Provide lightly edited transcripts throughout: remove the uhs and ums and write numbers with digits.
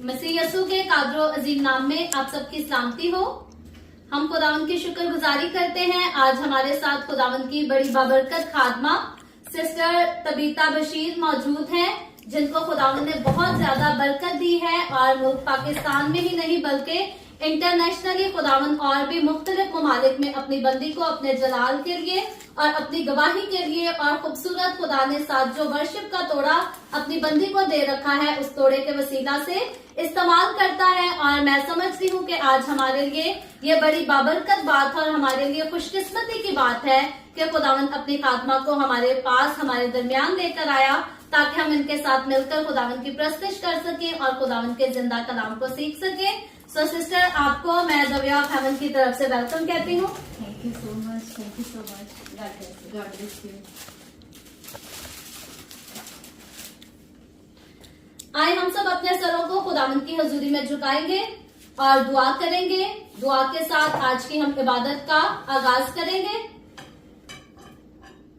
मसीह यसू के कादरो अजीम नाम में आप सबकी सलामती हो। हम खुदावन की शुक्रगुजारी करते हैं। आज हमारे साथ खुदावन की बड़ी बाबरकत खादमा सिस्टर तबीता बशीर मौजूद हैं, जिनको खुदावन ने बहुत ज्यादा बरकत दी है और मुल्क पाकिस्तान में ही नहीं बल्कि इंटरनेशनली खुदावन और भी मुख्तलिफ ममालिक में अपनी बंदी को अपने जलाल के लिए और अपनी गवाही के लिए और खूबसूरत खुदा ने साथ जो वर्शिप का तोड़ा अपनी बंदी को दे रखा है, उस तोड़े के वसीला से इस्तेमाल करता है। और मैं समझती हूँ कि आज हमारे लिए ये बड़ी बाबरकत बात और हमारे लिए खुशकिस्मती की बात है कि खुदावन अपनी खात्मा को हमारे पास हमारे दरमियान लेकर आया, ताकि हम इनके साथ मिलकर खुदावन की प्रस्तिश कर सकें और खुदावन के जिंदा कलाम को सीख सकें। सो सिस्टर, आपको मैं द वे ऑफ हेवन की तरफ से वेलकम कहती हूँ। Thank you so much, thank you so much. God bless you. आए हम सब अपने सरों को खुदावन की हजूरी में झुकाएंगे और दुआ करेंगे। दुआ के साथ आज की हम इबादत का आगाज करेंगे।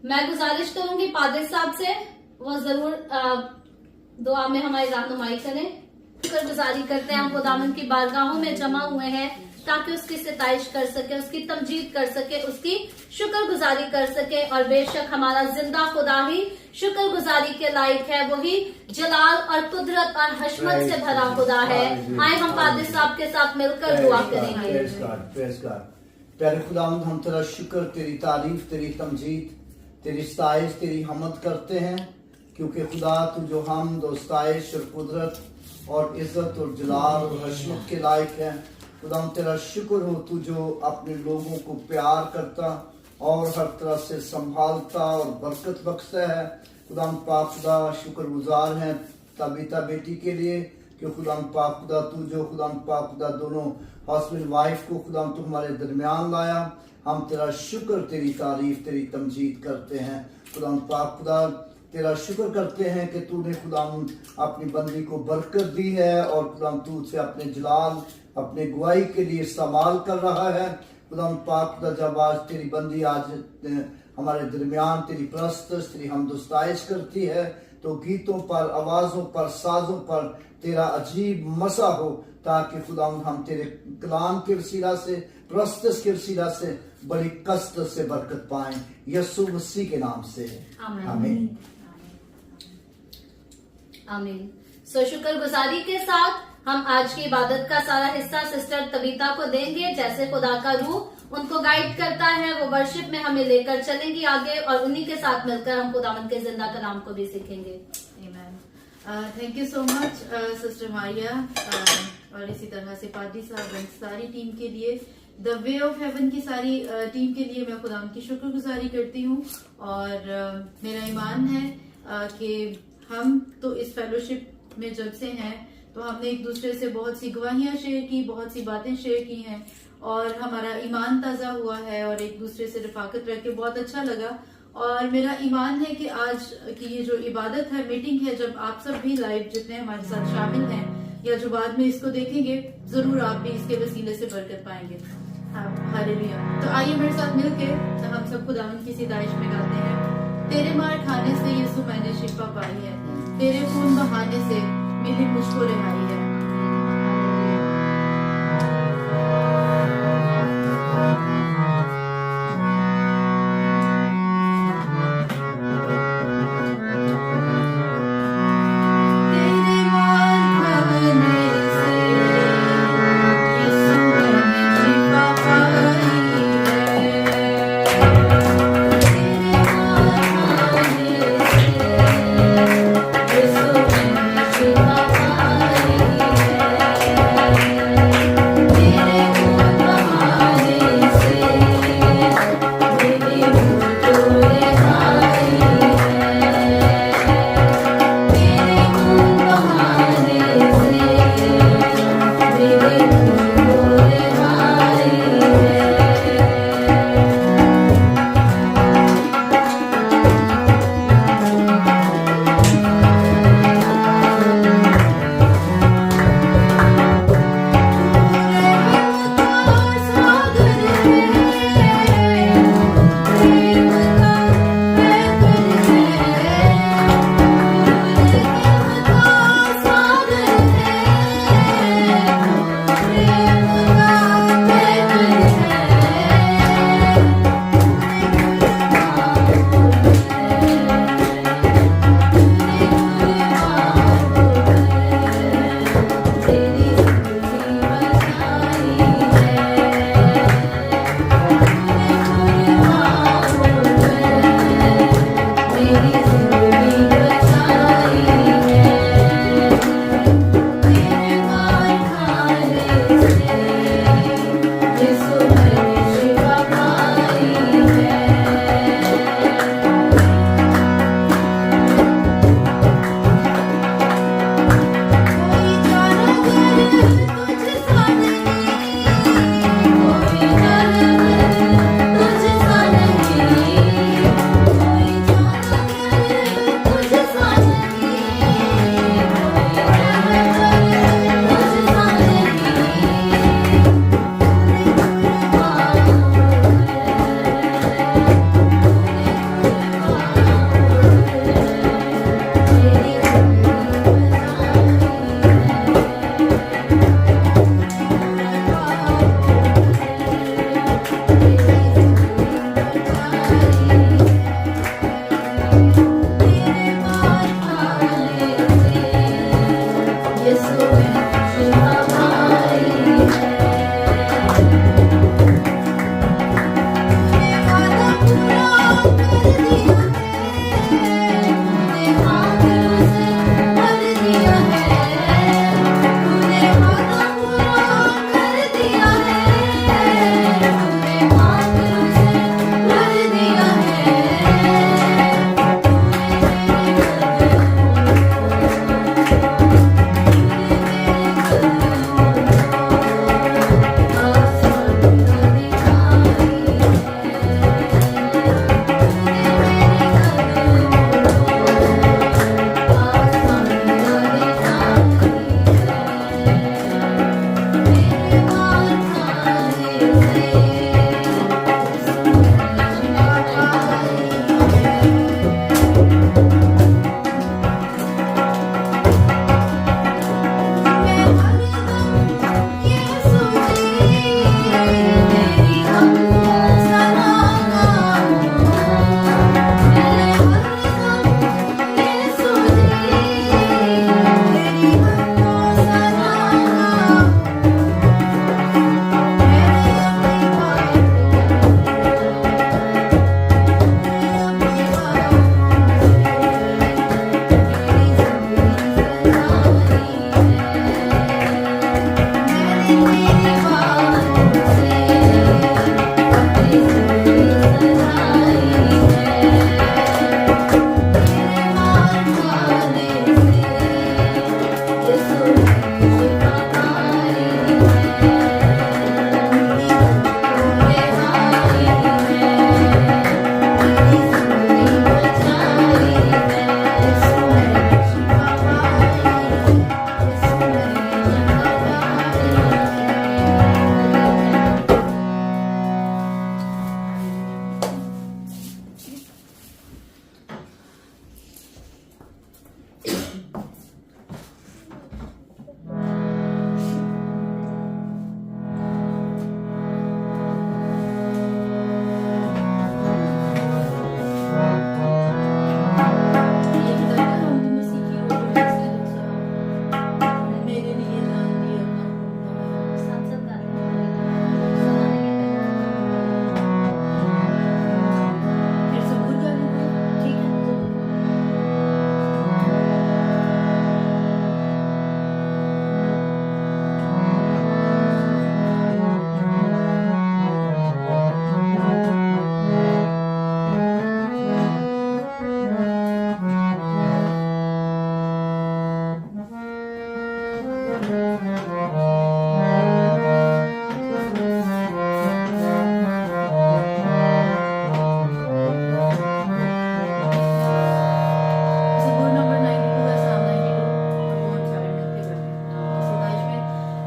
मैं गुजारिश करूंगी पादरी साहब से, वो जरूर दुआ में हमारी रहनुमाई करें। शुक्रगुजारी करते हैं हम खुदावन की बारगाहों में जमा हुए हैं ताकि उसकी सिताइश कर सके, उसकी तमजीद कर सके, उसकी शुक्रगुजारी कर सके। और बेशक हमारा जिंदा खुदा ही शुक्रगुजारी के लायक है, वही जलाल और कुदरत और हशमत से भरा खुदा है। आए हम पादरी साहब के साथ मिलकर दुआ करेंगे। प्यारे खुदावंद, हम तेरा शुक्र, तेरी तारीफ, तेरी तमजीद, तेरी सताइश, तेरी हमद करते हैं, क्योंकि खुदा तू जो हमद और सताइश और कुदरत और इज्जत और जलाल और हशमत के लायक है। खुदा तेरा शुक्र हो, तू जो अपने लोगों को प्यार करता और हर तरह से संभालता और बरकत बख्शता है। खुदा पाक खुदा शुक्रगुजार हैं तबीता बेटी के लिए कि खुदा पाक खुदा तू जो खुदा पाक खुदा दोनों हस्बैंड वाइफ को खुदा तू हमारे दरमियान लाया। हम तेरा शुक्र, तेरी तारीफ, तेरी तमजीद करते हैं। खुदा पाक खुदा तेरा शुक्र करते हैं कि तूने खुदा अपनी बंदी को बरकत दी है और खुदा तू उसे अपने जलाल, अपने गवाही के लिए इस्तेमाल कर रहा है। खुदा पाक खुदा जब आज तेरी बंदी आज हमारे दरमियान तेरी प्रस्तुत, तेरी हमदोस्ताइश करती है, तो गीतों पर, आवाजों पर, साजों पर तेरा अजीब मसा हो, ताकि खुदा हम तेरे कलाम के वसीला से, प्रस्तुत के वसीला से बड़ी कसरत से बरकत पाएं, यीशु मसीह के नाम से आमीन। आमीन। सो शुक्रगुजारी के साथ हम आज की इबादत का सारा हिस्सा सिस्टर तबीता को देंगे। जैसे खुदा का रूह उनको गाइड करता है, वो वर्शिप में हमें लेकर चलेंगी आगे और उन्हीं के साथ मिलकर हम खुदावन के जिंदा कलाम को भी सीखेंगे। Thank you so much sister Maria, और इसी तरह से पादरी साहब सारी टीम के लिए, द वे ऑफ हेवन की सारी टीम के लिए मैं खुदा की शुक्रगुजारी करती हूँ। और मेरा ईमान है कि हम तो इस फेलोशिप में जब से हैं तो हमने एक दूसरे से बहुत सी गवाहियां शेयर की, बहुत सी बातें शेयर की हैं और हमारा ईमान ताज़ा हुआ है और एक दूसरे से रफाकत रख के बहुत अच्छा लगा। और मेरा ईमान है कि आज की ये जो इबादत है, मीटिंग है, जब आप सब भी लाइव जितने हमारे साथ शामिल हैं या जो बाद में इसको देखेंगे, जरूर आप भी इसके वसीले से बरकत पाएंगे। हालेलुया। तो आइए मेरे साथ मिलके हम सब खुदावंद की सिताइश में गाते हैं। तेरे मार खाने से यीशु मैंने शिफा पाई है, तेरे खून बहाने से मिली मुझको रिहाई है। Bye.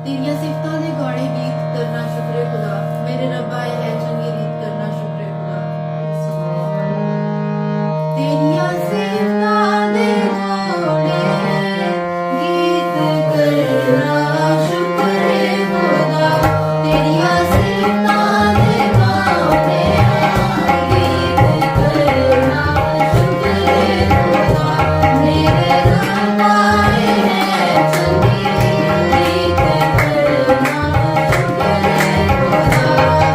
तेरिया सिफतां दे गौड़े गीत करना शुक्र खुदा मेरे रब्बा है चंगे रीत करना शुक्र खुदा तेरिया सिफतां दे गौड़े गीत करना शुक्र खुदा तेरिया सिफतां दे गौड़े गीत करना शुक्र खुदा मेरे रब्बा है चंगे रीत करना शुक्र खुदा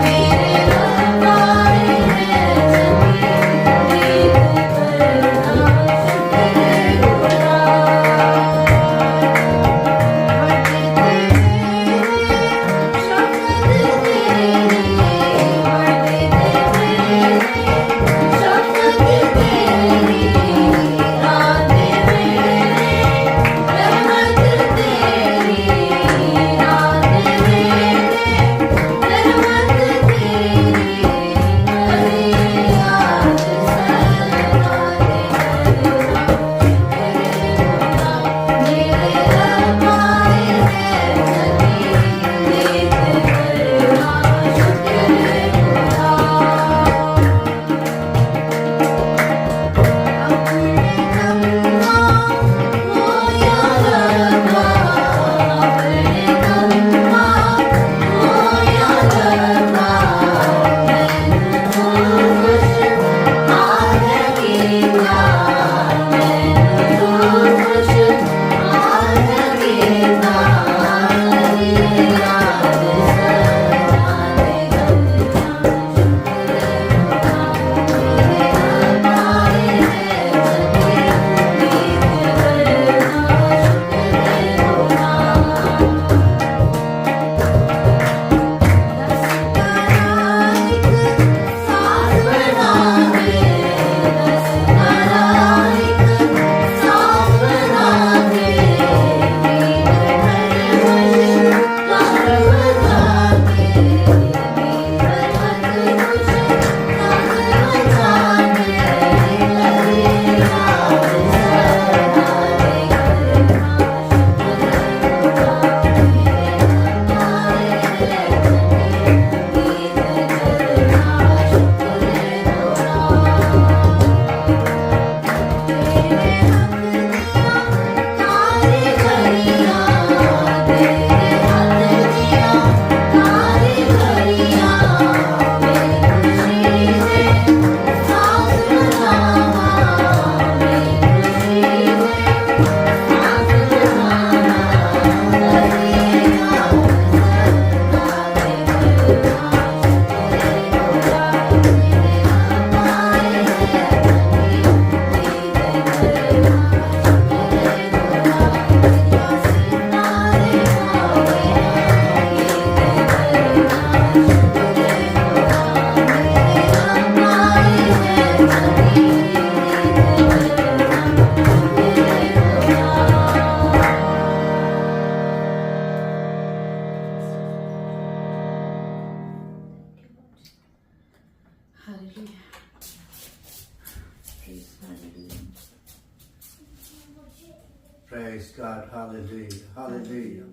मेरे रब्बा है चंगे रीत Praise God, hallelujah, hallelujah.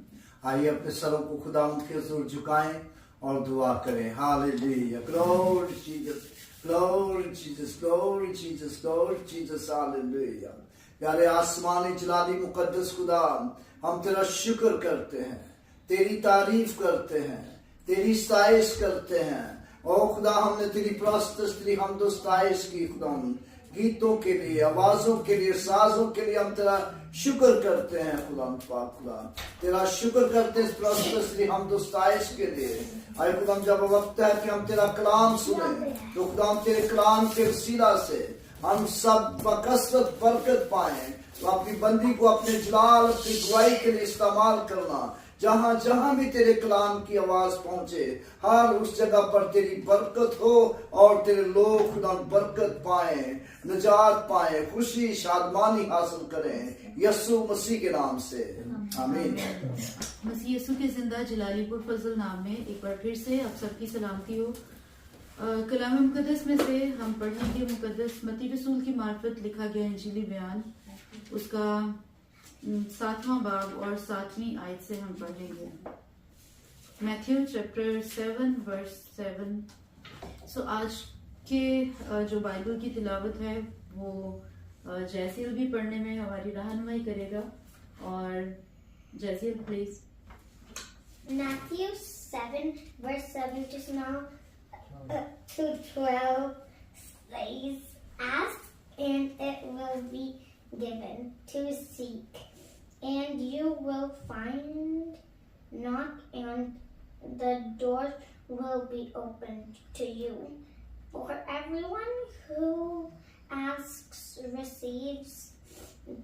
आइए अपने सरों को खुदावंद के हुजूर झुकाएं और दुआ करें. Hallelujah, glory Jesus, glory Jesus, glory Jesus, glory Jesus, hallelujah. प्यारे आसमानी जलाली मुकद्दस खुदा, हम तेरा शुक्र करते हैं, तेरी तारीफ करते हैं, तेरी सताइश करते हैं. ओ खुदा, हमने तेरी प्रस्तुत, तेरी हमदो सताइश की खुदा, गीतों के लिए, आवाजों के लिए, साजों के लिए हम तेरा शुक्र करते हैं. खुदा पाक, खुदा तेरा शुक्र करते हैं प्रस्तुत हमदो सताइश के लिए. आए खुदा, जब वक्त है कि हम तेरा कलाम सुने, तो खुदा हम तेरे कलाम के वसीला से हम सब बकसरत बरकत पाए. तो अपनी बंदी को अपने जलाल, अपनी गवाही के लिए इस्तेमाल करना. जहां जहां भी तेरे कलाम की आवाज पहुंचे, हर उस जगह पर तेरी बरकत हो और तेरे लोग खुदा बरकत पाए, निजात पाए, खुशी शादमानी हासिल करें, यीशु मसीह के नाम से आमीन. मसीह यीशु के जिंदा जलालीपुर फजल नाम में एक बार फिर से आप सबकी सलामती हो. कलाम मुकद्दस में से हम पढ़ेंगे मुकद्दस मत्ती रसूल की मार्फत लिखा गया इंजीली बयान, उसका 7वां बाब और 7वीं आयत से हम पढ़ेंगे. Matthew chapter 7 verse 7। सो आज के जो बाइबल की तिलावत है वो जैसिल भी पढ़ने में हमारी रहनुमाई करेगा। और जैसिल please. Matthew 7 verse 7 to now to 12 says, "Ask and it will be given, to seek and you will find, knock and the door will be opened to you. For everyone who asks receives,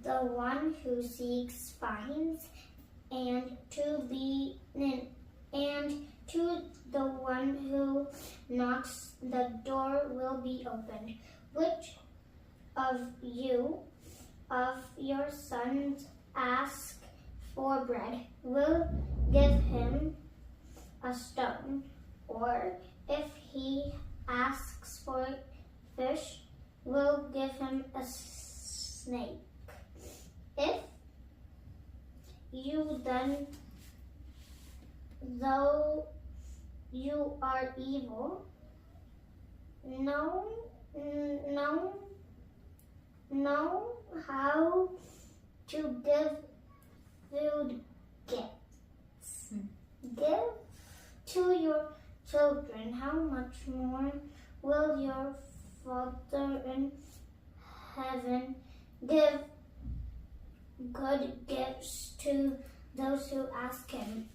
the one who seeks finds, and to the one who knocks the door will be opened. Which of your sons ask for bread will give him a stone, or if he asks for fish will give him a snake? If you then, though you are evil, know how to give good gifts. Give to your children, how much more will your Father in heaven give good gifts to those who ask him?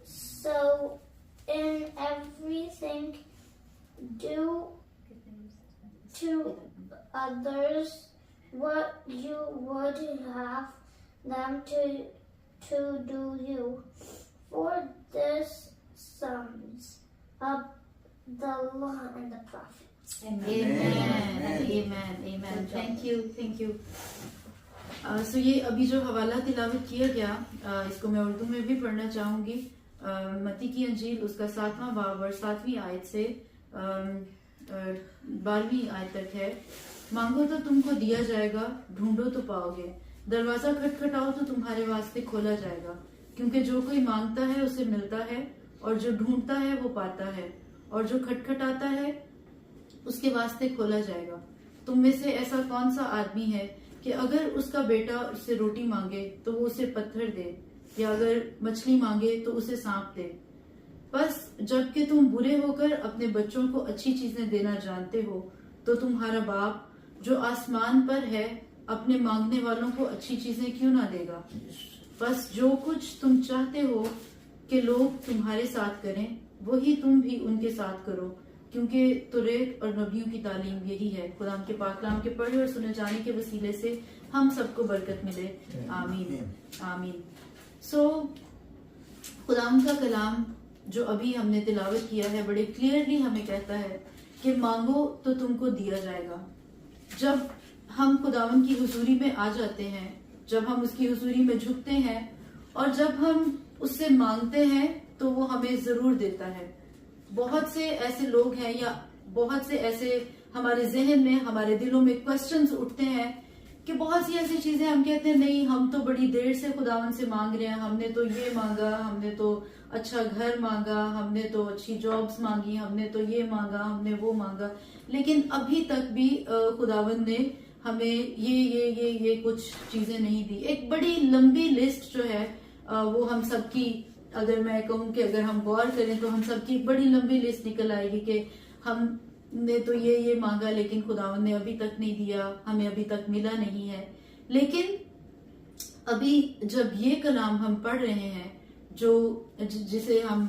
So in everything do to others what you would have them to do you, for this sums up the law and the prophets. Amen. Thank you. सो ये अभी जो हवाला तिलावत किया गया इसको मैं उर्दू में भी पढ़ना चाहूंगी। मत्ती की अंजील उसका 7वां बाब और 7वीं आयत से 12वीं आयत तक है। मांगो तो तुमको दिया जाएगा, ढूंढो तो पाओगे, दरवाजा खटखटाओ तो तुम्हारे वास्ते खोला जाएगा। क्योंकि जो कोई मांगता है उसे मिलता है, और जो ढूंढता है वो पाता है, और जो खटखटाता है उसके वास्ते खोला जाएगा। तुम में से ऐसा कौन सा आदमी है कि अगर उसका बेटा उससे रोटी मांगे तो वो उसे पत्थर दे, या अगर मछली मांगे तो उसे सांप दे? बस जबकि तुम बुरे होकर अपने बच्चों को अच्छी चीजें देना जानते हो, तो तुम्हारा बाप जो आसमान पर है अपने मांगने वालों को अच्छी चीजें क्यों ना देगा। बस जो कुछ तुम चाहते हो कि लोग तुम्हारे साथ करें, वही तुम भी उनके साथ करो, क्योंकि तौरात और नबियों की तालीम यही है। खुदा के पाक कलाम के पढ़े और सुने जाने के वसीले से हम सबको बरकत मिले। आमीन। सो खुदा का कलाम जो अभी हमने तिलावत किया है बड़े क्लियरली हमें कहता है कि मांगो तो तुमको दिया जाएगा। जब हम खुदावन की हुजूरी में आ जाते हैं, जब हम उसकी हुजूरी में झुकते हैं और जब हम उससे मांगते हैं तो वो हमें जरूर देता है। बहुत से ऐसे लोग हैं या बहुत से ऐसे हमारे जहन में, हमारे दिलों में क्वेश्चंस उठते हैं कि बहुत सी ऐसी चीजें हम कहते हैं नहीं, हम तो बड़ी देर से खुदावन से मांग रहे हैं, हमने तो ये मांगा, हमने तो अच्छा घर मांगा, हमने तो अच्छी जॉब्स मांगी, हमने तो ये मांगा, हमने वो मांगा, लेकिन अभी तक भी खुदावन ने हमें ये कुछ चीजें नहीं दी। एक बड़ी लंबी लिस्ट जो है वो हम सबकी, अगर मैं कहूँ कि अगर हम गौर करें तो हम सबकी एक बड़ी लंबी लिस्ट निकल आएगी कि हमने तो ये मांगा लेकिन खुदावन ने अभी तक नहीं दिया, हमें अभी तक मिला नहीं है। लेकिन अभी जब ये कलाम हम पढ़ रहे हैं जो जिसे हम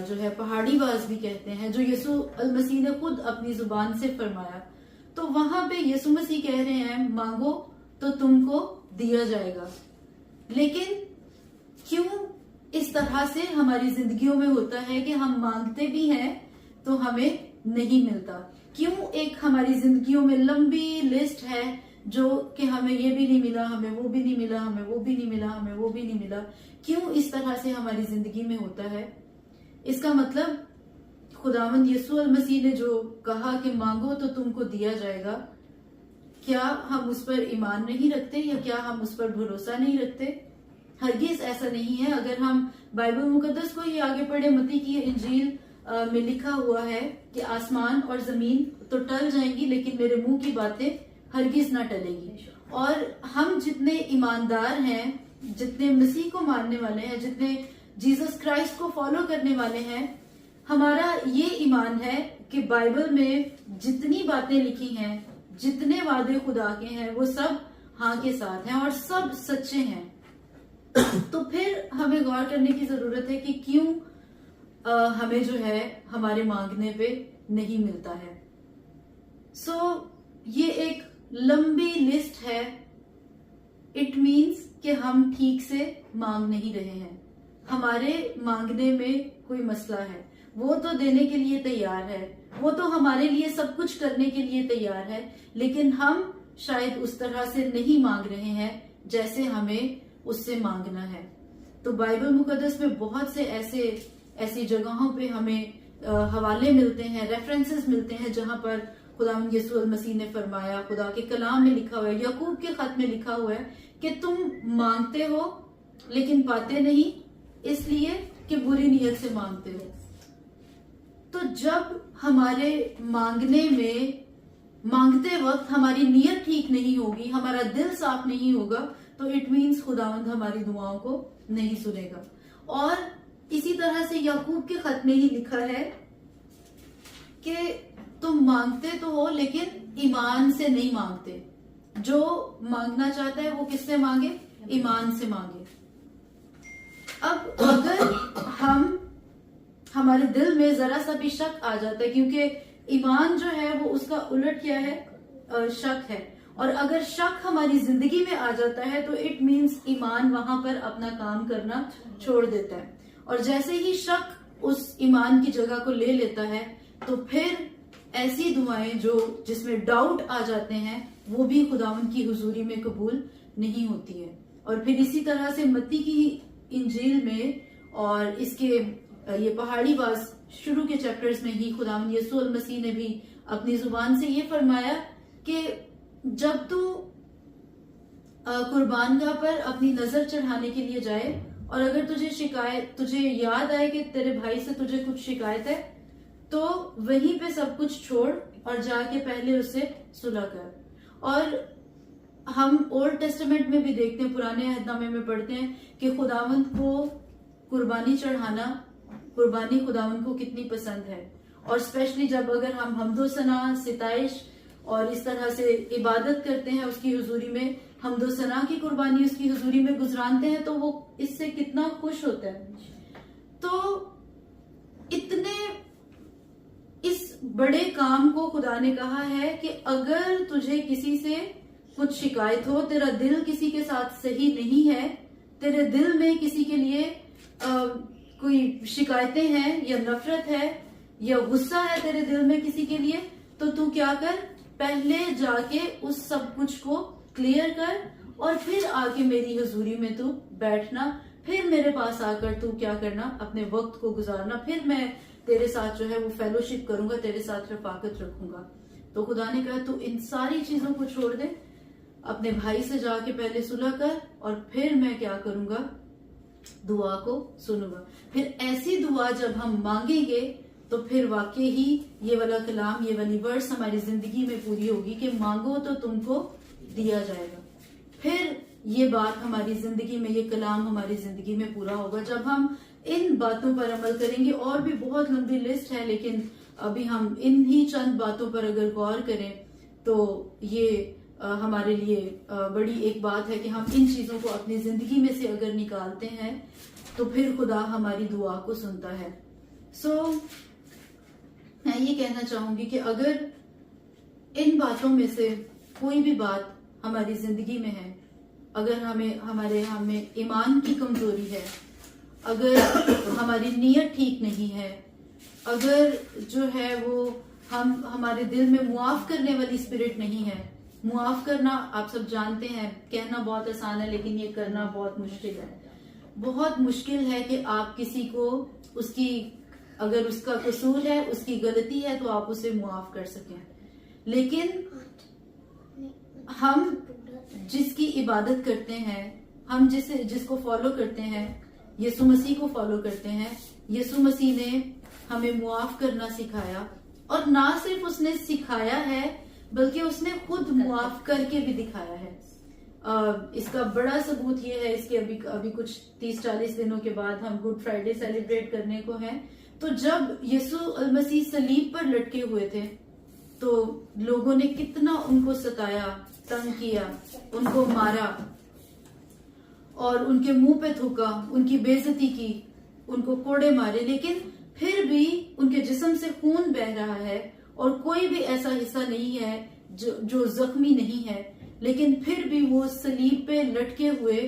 जो है पहाड़ी बाज भी कहते हैं, जो यीशु अल मसीह ने खुद अपनी जुबान से फरमाया, तो वहां पे यीशु मसीह कह रहे हैं मांगो तो तुमको दिया जाएगा। लेकिन क्यों इस तरह से हमारी जिंदगियों में होता है कि हम मांगते भी हैं तो हमें नहीं मिलता? क्यों एक हमारी जिंदगियों में लंबी लिस्ट है जो कि हमें ये भी नहीं मिला, हमें वो भी नहीं मिला, हमें वो भी नहीं मिला, हमें वो भी नहीं मिला? क्यों इस तरह से हमारी जिंदगी में होता है? इसका मतलब खुदावंद यीशु अल मसीह ने जो कहा कि मांगो तो तुमको दिया जाएगा, क्या हम उस पर ईमान नहीं रखते या क्या हम उस पर भरोसा नहीं रखते? हरगिज ऐसा नहीं है। अगर हम बाइबल मुकद्दस को ही आगे पढ़े, मत्ती की इंजील में लिखा हुआ है कि आसमान और जमीन तो टल जाएंगी लेकिन मेरे मुंह की बातें हरगिज ना टलेंगी। और हम जितने ईमानदार हैं, जितने मसीह को मानने वाले हैं, जितने जीसस क्राइस्ट को फॉलो करने वाले हैं, हमारा ये ईमान है कि बाइबल में जितनी बातें लिखी हैं, जितने वादे खुदा के हैं, वो सब हाँ के साथ हैं और सब सच्चे हैं। तो फिर हमें गौर करने की जरूरत है कि क्यों हमें जो है हमारे मांगने पे नहीं मिलता है। सो ये एक लंबी लिस्ट है। इट मीन्स कि हम ठीक से मांग नहीं रहे हैं, हमारे मांगने में कोई मसला है। वो तो देने के लिए तैयार है, वो तो हमारे लिए सब कुछ करने के लिए तैयार है, लेकिन हम शायद उस तरह से नहीं मांग रहे हैं जैसे हमें उससे मांगना है। तो बाइबल मुकद्दस में बहुत से ऐसी जगहों पे हमें हवाले मिलते हैं, रेफरेंसेस मिलते हैं, जहां पर खुदावंद यीशु मसीह ने फरमाया, खुदा के कलाम में लिखा हुआ है, याकूब के खत में लिखा हुआ है कि तुम मांगते हो लेकिन पाते नहीं, इसलिए कि बुरी नीयत से मांगते हो। तो जब हमारे मांगते वक्त हमारी नीयत ठीक नहीं होगी, हमारा दिल साफ नहीं होगा, तो इट मीन्स खुदावंद हमारी दुआओं को नहीं सुनेगा। और इसी तरह से याकूब के खत में ही लिखा है कि तुम मांगते तो हो लेकिन ईमान से नहीं मांगते। जो मांगना चाहता है वो किससे मांगे? ईमान से मांगे। अब अगर हमारे दिल में जरा सा भी शक आ जाता है, क्योंकि ईमान जो है वो उसका उलट क्या है? शक है। और अगर शक हमारी जिंदगी में आ जाता है तो इट मीन्स ईमान वहां पर अपना काम करना छोड़ देता है। और जैसे ही शक उस ईमान की जगह को ले लेता है तो फिर ऐसी दुआएं जिसमें डाउट आ जाते हैं वो भी खुदावंद की हुजूरी में कबूल नहीं होती है। और फिर इसी तरह से मत्ती की इंजील में और इसके ये पहाड़ी वास शुरू के चैप्टर्स में ही खुदावंद यीशु मसीह ने भी अपनी जुबान से ये फरमाया कि जब तू कुर्बानगाह पर अपनी नजर चढ़ाने के लिए जाए और अगर तुझे याद आए कि तेरे भाई से तुझे कुछ शिकायत है, तो वहीं पे सब कुछ छोड़ और जाके पहले उससे सुलह कर। और हम ओल्ड टेस्टामेंट में भी देखते हैं, पुराने अहदनामे में पढ़ते हैं कि खुदावंद को कुर्बानी चढ़ाना, कुर्बानी खुदावंद को कितनी पसंद है। और स्पेशली जब अगर हम हमदो सना, सिताइश और इस तरह से इबादत करते हैं उसकी हुजूरी में, हमदो सना की कुर्बानी उसकी हुजूरी में गुजरानते हैं, तो वो इससे कितना खुश होता है। तो इतने इस बड़े काम को खुदा ने कहा है कि अगर तुझे किसी से कुछ शिकायत हो, तेरा दिल किसी के साथ सही नहीं है, तेरे दिल में किसी के लिए कोई शिकायतें हैं या नफरत है या गुस्सा है तेरे दिल में किसी के लिए, तो तू क्या कर, पहले जाके उस सब कुछ को क्लियर कर और फिर आके मेरी हुजूरी में तू बैठना, फिर मेरे पास आकर तू क्या करना, अपने वक्त को गुजारना, फिर मैं तेरे साथ जो है वो फेलोशिप करूंगा, तेरे साथ रफाकत रखूंगा। तो खुदा ने कहा तू इन सारी चीजों को छोड़ दे, अपने भाई से जाके पहले सुलह कर और फिर मैं क्या करूंगा, दुआ को सुनूंगा। फिर ऐसी दुआ जब हम मांगेंगे तो फिर वाकई ही ये वाला कलाम, ये वाली वर्ड्स हमारी जिंदगी में पूरी होगी कि मांगो तो तुमको दिया जाएगा। फिर ये बात हमारी जिंदगी में, ये कलाम हमारी जिंदगी में पूरा होगा जब हम इन बातों पर अमल करेंगे। और भी बहुत लंबी लिस्ट है, लेकिन अभी हम इन ही चंद बातों पर अगर गौर करें तो ये हमारे लिए बड़ी एक बात है कि हम इन चीजों को अपनी जिंदगी में से अगर निकालते हैं तो फिर खुदा हमारी दुआ को सुनता है। मैं ये कहना चाहूंगी कि अगर इन बातों में से कोई भी बात हमारी जिंदगी में है, अगर हमें ईमान की कमजोरी है, अगर हमारी नीयत ठीक नहीं है, अगर जो है वो हमारे दिल में मुआफ करने वाली स्पिरिट नहीं है। मुआफ करना आप सब जानते हैं, कहना बहुत आसान है लेकिन ये करना बहुत मुश्किल है। बहुत मुश्किल है कि आप किसी को अगर उसका कसूर है, उसकी गलती है, तो आप उसे मुआफ कर सकें। लेकिन हम जिसकी इबादत करते हैं, हम जिसको फॉलो करते हैं, यीशु मसीह को फॉलो करते हैं, यीशु मसीह ने हमें मुआफ करना सिखाया, और ना सिर्फ उसने सिखाया है बल्कि उसने खुद मुआफ करके भी दिखाया है। इसका बड़ा सबूत ये है, इसके अभी कुछ 30-40 दिनों के बाद हम गुड फ्राइडे सेलिब्रेट करने को हैं। तो जब यीशु मसीह सलीब पर लटके हुए थे तो लोगों ने कितना उनको सताया, तंग किया, उनको मारा और उनके मुंह पे थूका, उनकी बेइज्जती की, उनको कोड़े मारे, लेकिन फिर भी उनके जिस्म से खून बह रहा है और कोई भी ऐसा हिस्सा नहीं है जो जख्मी नहीं है, लेकिन फिर भी वो सलीब पे लटके हुए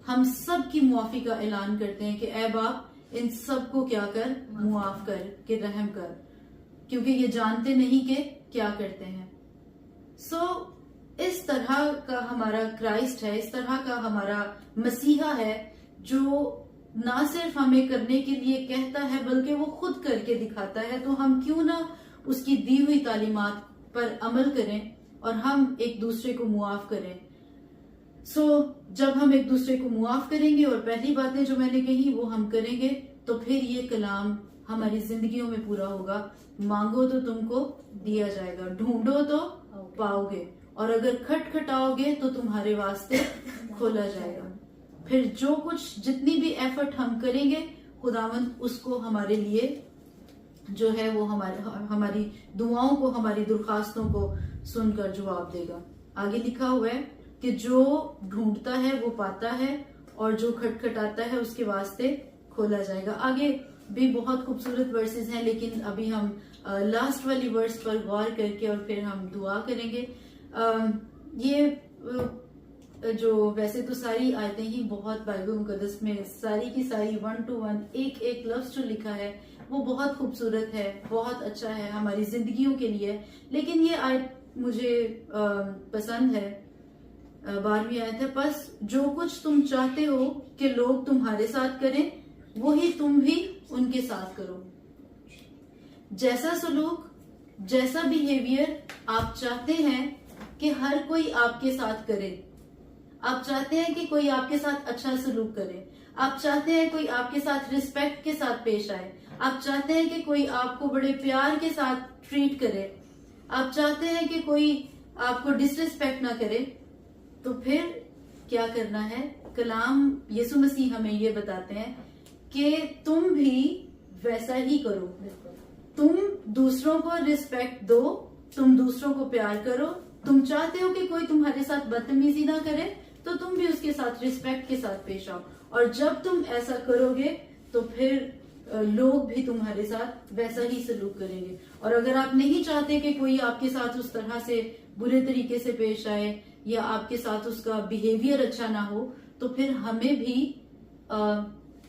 हम सब की मुआफी का ऐलान करते हैं कि ऐ बाप इन सब को क्या कर, मुआफ कर, कि रहम कर, क्योंकि ये जानते नहीं कि क्या करते हैं। इस तरह का हमारा क्राइस्ट है, इस तरह का हमारा मसीहा है जो ना सिर्फ हमें करने के लिए कहता है बल्कि वो खुद करके दिखाता है। तो हम क्यों ना उसकी दी हुई तालीमात पर अमल करें और हम एक दूसरे को मुआफ करें। जब हम एक दूसरे को मुआफ करेंगे और पहली बातें जो मैंने कही वो हम करेंगे, तो फिर ये कलाम हमारी जिंदगियों में पूरा होगा। मांगो तो तुमको दिया जाएगा, ढूंढो तो पाओगे, और अगर खटखटाओगे तो तुम्हारे वास्ते खोला जाएगा। फिर जो कुछ जितनी भी एफर्ट हम करेंगे, खुदावंद उसको हमारे लिए जो है वो हमारी दुआओं को, हमारी दरखास्तों को सुनकर जवाब देगा। आगे लिखा हुआ है कि जो ढूंढता है वो पाता है और जो खटखटाता है उसके वास्ते खोला जाएगा। आगे भी बहुत खूबसूरत वर्सेस हैं, लेकिन अभी हम लास्ट वाली वर्स पर गौर करके और फिर हम दुआ करेंगे। ये जो वैसे तो सारी आयतें ही बहुत बाइबल मुकद्दस में सारी की सारी 1 to 1 एक लफ्ज जो लिखा है वो बहुत खूबसूरत है, बहुत अच्छा है हमारी जिंदगियों के लिए। लेकिन ये आयत मुझे पसंद है, 12वीं आयत है, बस जो कुछ तुम चाहते हो कि लोग तुम्हारे साथ करें वही तुम भी उनके साथ करो। जैसा सलूक, जैसा बिहेवियर आप चाहते हैं कि हर कोई आपके साथ करे, आप चाहते हैं कि कोई आपके साथ अच्छा सलूक करे, आप चाहते हैं कोई आपके साथ रिस्पेक्ट के साथ पेश आए, आप चाहते हैं कि कोई आपको बड़े प्यार के साथ ट्रीट करे, आप चाहते हैं कि कोई आपको डिसरिस्पेक्ट ना करे, तो फिर क्या करना है? कलाम यीशु मसीह हमें ये बताते हैं कि तुम भी वैसा ही करो। तुम दूसरों को रिस्पेक्ट दो, तुम दूसरों को प्यार करो। तुम चाहते हो कि कोई तुम्हारे साथ बदतमीजी ना करे, तो तुम भी उसके साथ रिस्पेक्ट के साथ पेश आओ। और जब तुम ऐसा करोगे तो फिर लोग भी तुम्हारे साथ वैसा ही सलूक करेंगे। और अगर आप नहीं चाहते कि कोई आपके साथ उस तरह से बुरे तरीके से पेश आए या आपके साथ उसका बिहेवियर अच्छा ना हो, तो फिर हमें भी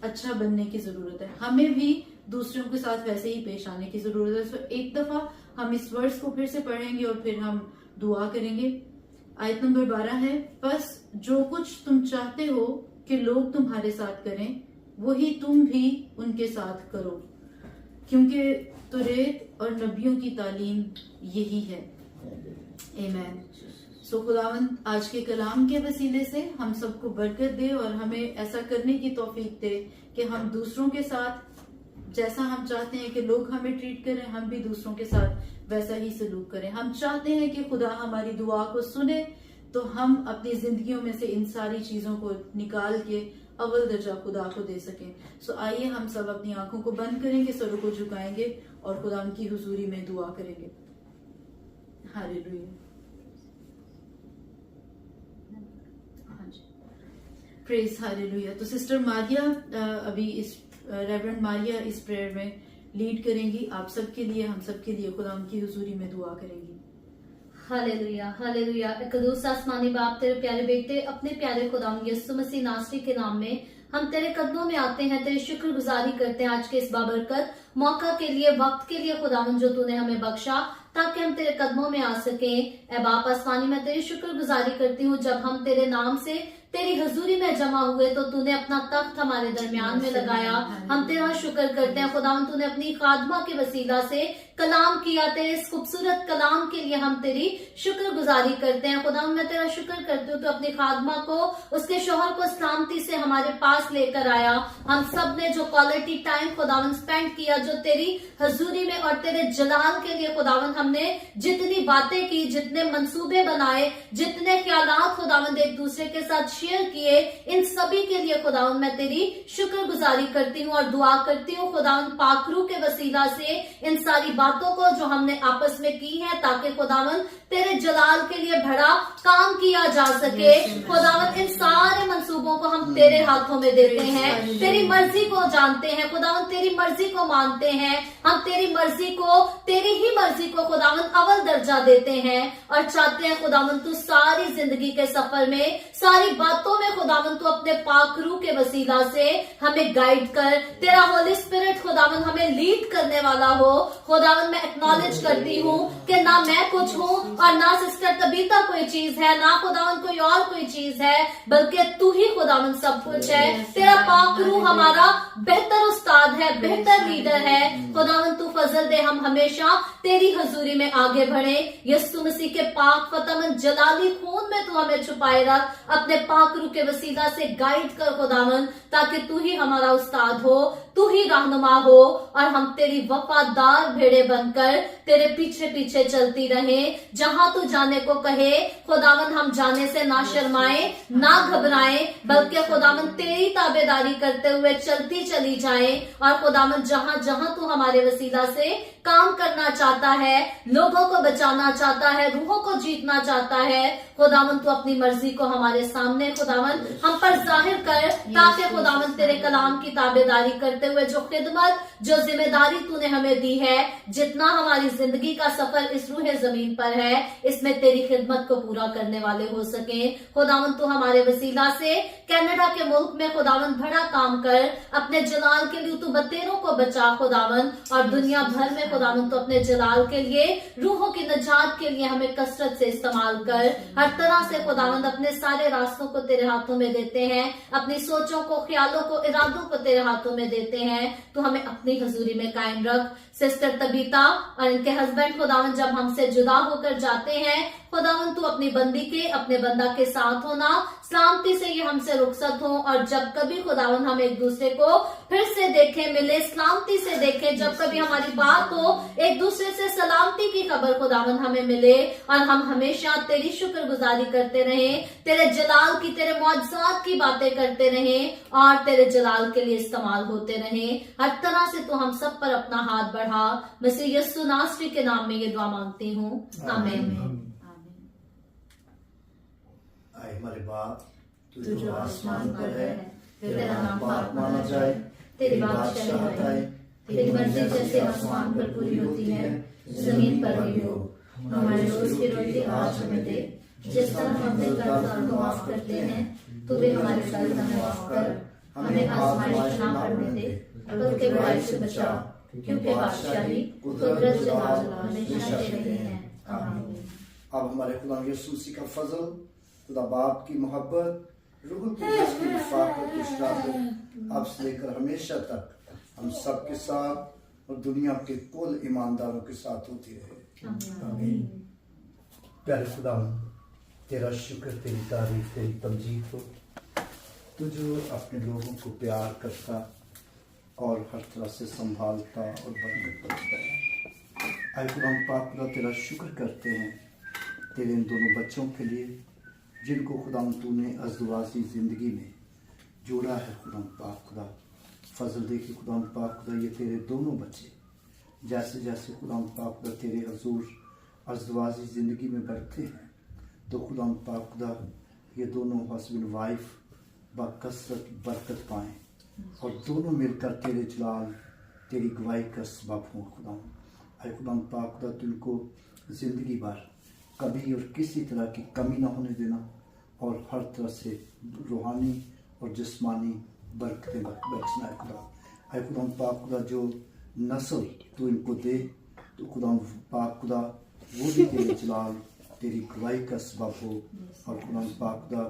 अच्छा बनने की जरूरत है, हमें भी दूसरों के साथ वैसे ही पेश आने की जरूरत है। तो एक दफा हम इस वर्स को फिर से पढ़ेंगे और फिर हम दुआ करेंगे। आयत नंबर 12 है, बस जो कुछ तुम चाहते हो कि लोग तुम्हारे साथ करें वही तुम भी उनके साथ करो, क्योंकि तौरात और नबियों की तालीम यही है। आमीन। खुदावंद आज के कलाम के वसीले से हम सबको बरकत दे और हमें ऐसा करने की तौफीक दे कि हम दूसरों के साथ जैसा हम चाहते हैं कि लोग हमें ट्रीट करें, हम भी दूसरों के साथ वैसा ही सलूक करें। हम चाहते हैं कि खुदा हमारी दुआ को सुने, तो हम अपनी जिंदगियों में से इन सारी चीजों को निकाल के अव्वल दर्जा खुदा को दे सकें। आइए हम सब अपनी आंखों को बंद करेंगे, सरों को झुकाएंगे और खुदा की हुजूरी में दुआ करेंगे। हालेलुया। Praise hallelujah. तो सिस्टर मारिया अभी इस रेवरेंड मारिया इस प्रेयर में लीड करेंगी। आप सबके लिए, हम सबके लिए खुदा की हुजूरी में दुआ करेंगी। Hallelujah hallelujah. कदूस आसमानी बाप, तेरे प्यारे बेटे अपने प्यारे खुदाम यीशु मसीह नासरी के नाम में हम तेरे कदमों में आते हैं, तेरे शुक्रगुजारी करते हैं आज के इस बाबरकत मौका के लिए, वक्त के लिए खुदावन जो तूने हमें बख्शा ताकि हम तेरे कदमों में आ सकें। ए बाप आसमानी, मैं तेरी शुक्रगुजारी करती हूँ जब हम तेरे नाम से तेरी हजूरी में जमा हुए तो तूने अपना तख्त हमारे दरमियान में लगाया। हम तेरा शुक्र करते हैं खुदावन, तूने अपनी खादमा के वसीला से कलाम किया, तेरे इस खूबसूरत कलाम के लिए हम तेरी शुक्रगुजारी करते हैं खुदावन। मैं तेरा शुक्र करती हूँ तो अपनी खादमा को, उसके शोहर को सलामती से हमारे पास लेकर आया। हम सब ने जो क्वालिटी टाइम खुदावन स्पेंड किया, जो तेरी हजूरी में और तेरे जलाल के लिए खुदावन हमने जितनी बातें की, जितने मंसूबे बनाए, जितने ख्यालात खुदावन एक दूसरे के साथ शेयर किए, इन सभी के लिए खुदावन मैं तेरी शुक्रगुजारी करती हूँ और दुआ करती हूँ खुदावन पाकरू के वसीला से इन सारी बातों को जो हमने आपस में की है, ताकि खुदावन तेरे जलाल के लिए बड़ा काम किया जा सके। खुदावन इन सारे मंसूबों को हम तेरे हाथों में देते हैं, तेरी मर्जी को जानते हैं खुदावन, तेरी मर्जी को मानते हैं, हम तेरी मर्जी को, तेरी ही मर्जी को खुदावन अव्वल दर्जा देते हैं और चाहते हैं खुदावन तू सारी जिंदगी के सफर में, सारी बातों में खुदावन तू अपने पाक रूह के वसीला से हमें गाइड कर, तेरा होली स्पिरिट खुदावन हमें लीड करने वाला हो। खुदावन मैं एक्नॉलेज करती हूँ कि ना मैं कुछ हूँ और ना सिस्टर तबीता कोई चीज है, ना खुदावन कोई और कोई चीज है, बल्कि तू ही खुदावन सब कुछ है। तेरा पाक रूह हमारा बेहतर उस्ताद है, बेहतर लीडर है। खुदावन तू फजल दे, हम हमेशा तेरी हजूरी में आगे बढ़े। यीशु मसीह के पाक फतमन जलाली खून में तू हमें छुपाए रख, अपने पाक रूह के वसीला से गाइड कर खुदावन, ताकि तू ही हमारा उस्ताद हो, तू ही रहनुमा हो और हम तेरी वफादार भेड़े बनकर तेरे पीछे पीछे चलती रहे। जहां तू जाने को कहे खुदावन हम जाने से ना शर्माए, ना घबराए, बल्कि खुदावन तेरी ताबेदारी करते हुए चलती चली जाए। और खुदावन जहां जहां तू हमारे वसीला से काम करना चाहता है, लोगों को बचाना चाहता है, रूहों को जीतना चाहता है, खुदावन तू अपनी मर्जी को हमारे सामने खुदावन हम पर जाहिर कर, ताकि खुदावन तेरे कलाम की ताबेदारी करते हुए जो खिदमत, जो जिम्मेदारी तूने हमें दी है, जितना हमारी जिंदगी का सफर इस रूहे जमीन पर है, इसमें तेरी खिदमत को पूरा करने वाले हो सके। खुदावन तू हमारे वसीला से कनाडा के मुल्क में खुदावन बड़ा काम कर, अपने जलाल के लिए तू बतेरों को बचा खुदावन, और दुनिया भर में खुदावन तो अपने जलाल के लिए, रूहों की नजात के लिए हमें कसरत से इस्तेमाल कर। हर तरह से खुदावंद अपने सारे रास्तों को तेरे हाथों में देते हैं, अपनी सोचों को, ख्यालों को, इरादों को तेरे हाथों में देते हैं। तो हमें अपनी हजूरी में कायम रख। सिस्टर तबीता और इनके हस्बैंड खुदावंद जब हमसे जुदा होकर जाते हैं, खुदावंद तू अपनी बंदी के, अपने बंदा के साथ होना, सलामती से ये हमसे रुखसत हो, और जब कभी खुदावंद हम एक दूसरे को फिर से देखें, मिले, सलामती से देखें, जब कभी हमारी बात हो, एक दूसरे से सलामती की खबर खुदावंद हमें मिले, और हम हमेशा तेरी शुक्रगुजारी करते रहें, तेरे जलाल की, तेरे मौजज़ात की बातें करते रहें, और तेरे जलाल के लिए इस्तेमाल होते रहें। हर तरह से तू हम सब पर अपना हाथ बढ़ा। मसीह यीशु नासरी के नाम में ये दुआ मांगती हूँ, आमीन। आए हमारे बाप, तू तू जो आसमान पर है, तेरा नाम पाक माना जाए, तेरी बादशाही आए, तेरी मर्जी जैसे आसमान पर पूरी होती है, जमीन पर भी हो। हमारे रोज की रोटी आज हमें दे, जिस तरह हम अपने कर्जदारों को माफ करते हैं, तू भी हमारे कर्ज हमें माफ कर, हमें आजमाइश ना पड़ने दे, बल्कि बुराई से बचा, क्योंकि बादशाही, कुदरत, जलाल हमेशा तेरे हैं, आमीन। अब हमारे खुदा यीशु मसीह का फजल, खुदा बाप की मोहब्बत, रूह कुद्दूस की रफ़ाक़त, इशराक़त अब से लेकर हमेशा तक हम सब के साथ और दुनिया के कुल ईमानदारों के साथ होती रहे, आमीन। प्यारे खुदा, तेरा शुक्र, तेरी तारीफ, तेरी तमजीद हो, तू जो अपने लोगों को प्यार करता और हर तरह से संभालता और बरकत करता है। आए खुदा पाक, खुदा तेरा शुक्र करते हैं तेरे इन दोनों बच्चों के लिए, जिनको खुदा तूने अज़दवाजी ज़िंदगी में जोड़ा है। खुदा पाक, खुदा फजल दे कि खुदा पाक, खुदा ये तेरे दोनों बच्चे जैसे जैसे खुदा पाक, खुदा तेरे हजूर अज़दवाजी ज़िंदगी में बढ़ते हैं, तो खुदा पाक, खुदा ये दोनों हस्बैंड वाइफ बकसरत बरकत पाएँ और दोनों मिलकर तेरे जलाल, तेरी गवाही का सबब हो। खुदा आए खुदा पाक, खुदा तुमको ज़िंदगी भर कभी और किसी तरह की कमी ना होने देना, और हर तरह से रूहानी और जिस्मानी बरकतें बख्शना है। खुदा आए खुदा पाक, खुदा जो नस्ल तू इनको दे, तो खुदा पाक, खुदा वो भी तेरे जलाल, तेरी गवाही का सबब हो। और खुदा पाक, खुदा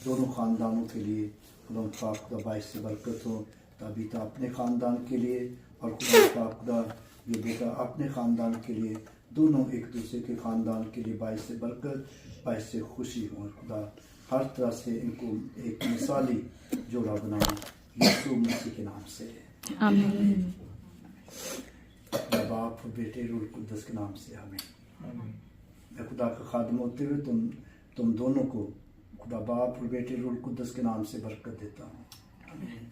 दोनों ख़ानदानों के लिए खुदा पाक खुदा बाइस से बरकत हो। तबीता अपने ख़ानदान के लिए और खुदा पाक खुदा ये बेटा अपने ख़ानदान के लिए, दोनों एक दूसरे के ख़ानदान के लिए बाइस से बरकत, बाइस से खुशी हो। और खुदा हर तरह से इनको एक मिसाली जोड़ा बनाओ यीशु मसीह के नाम से, आमीन। अपने बाप और बेटे रूह कुद्दस के नाम से आमीन। मैं खुदा का खादम होते हुए तुम दोनों को खुदा बाप और बेटे रूह कुद्दस के नाम से बरकत देता हूँ। आमीन।